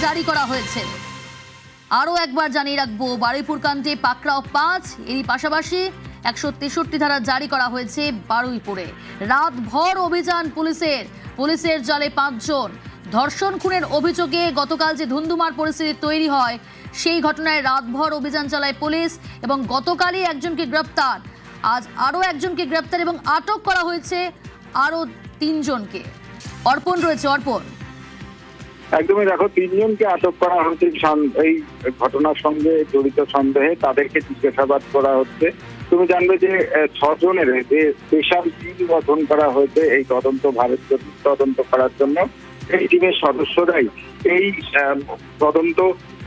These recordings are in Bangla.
জারি করা হয়েছে। আরও একবার জানিয়ে রাখবো, বারুইপুর কাণ্ডে পাকড়াও 5, এরই পাশাপাশি 163 ধারা জারি করা হয়েছে বারুইপুরে। রাতভর অভিযান পুলিশের জালে 5 জন। ধর্ষণ খুনের অভিযোগে গতকাল যে ধুন্ধুমার পরিস্থিতি তৈরি হয়, সেই ঘটনায় রাতভর অভিযান চালায় পুলিশ এবং গতকালই একজনকে গ্রেপ্তার, আজ আরও একজনকে গ্রেপ্তার এবং আটক করা হয়েছে আরও 3 জনকে। অর্পণ রয়েছে, অর্পণ। একদমই, দেখো 3 জনকে আটক করা হয়েছে এই ঘটনার সঙ্গে জড়িত সন্দেহে, তাদেরকে জিজ্ঞাসাবাদ করা হচ্ছে। তুমি জানবে যে 6 জনের যে স্পেশাল টিম গঠন করা হয়েছে এই তদন্ত করার জন্য। এই টিমের সদস্যরাই এই তদন্ত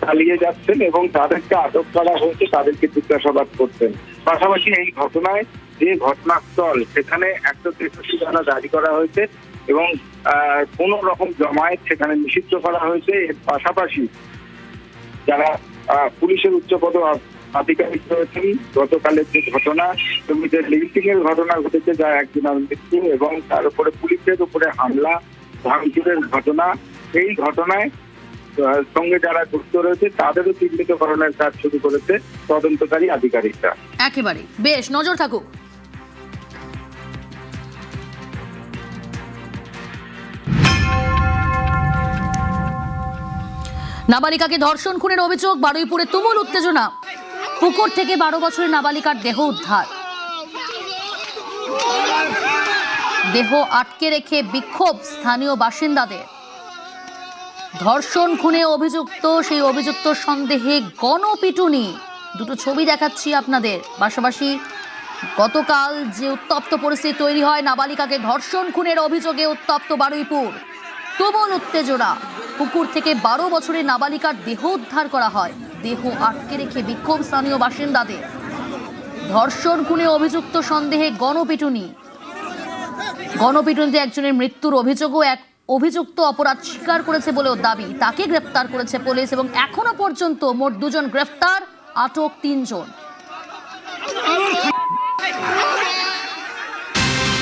চালিয়ে যাচ্ছেন এবং তাদেরকে আটক করা হয়েছে, তাদেরকে জিজ্ঞাসাবাদ করছেন। পাশাপাশি এই ঘটনায় যে ঘটনাস্থল, সেখানে 163 ধারা জারি করা হয়েছে এবং কোন রকম জমায়েত সেখানে নিষিদ্ধ করা হয়েছে। এর পাশাপাশি যারা পুলিশের উচ্চপদ আধিকারিক রয়েছেন, গতকালের যে ঘটনা, যে লিঞ্চিং এর ঘটনা ঘটেছে, যা একজনের মৃত্যু এবং তার উপরে পুলিশের উপরে হামলা ভাঙচুরের ঘটনা, এই ঘটনায় সঙ্গে যারা যুক্ত রয়েছে তাদেরও চিহ্নিতকরণের কাজ শুরু করেছে তদন্তকারী আধিকারিকরা। একেবারে বেশ, নজর থাকুক। নাবালিকাকে ধর্ষণ খুনের অভিযোগ, বারুইপুরে তুমুল উত্তেজনা। পুকুর থেকে 12 বছরের নাবালিকার দেহ উদ্ধার। দেহ আটকে রেখে বিক্ষোভ স্থানীয় বাসিন্দাদের। ধর্ষণ খুনে অভিযুক্ত, সেই অভিযুক্ত সন্দেহে গণপিটুনি। দুটো ছবি দেখাচ্ছি আপনাদের। পাশাপাশি গতকাল যে উত্তপ্ত পরিস্থিতি তৈরি হয়, নাবালিকাকে ধর্ষণ খুনের অভিযোগে উত্তপ্ত বারুইপুর। তুমুল উত্তেজনা। পুকুর থেকে 12 বছরের নাবালিকার দেহ উদ্ধার করা হয়। দেহ আটকে রেখে বিক্ষোভ স্থানীয় বাসিন্দাদের। ধর্ষণ খুনে অভিযুক্ত সন্দেহে গণপিটুনিতে একজনের মৃত্যুর অভিযোগও এক অভিযুক্ত অপরাধ স্বীকার করেছে বলেও দাবি। তাকে গ্রেপ্তার করেছে পুলিশ এবং এখনো পর্যন্ত মোট 2 জন গ্রেপ্তার, আটক 3 জন।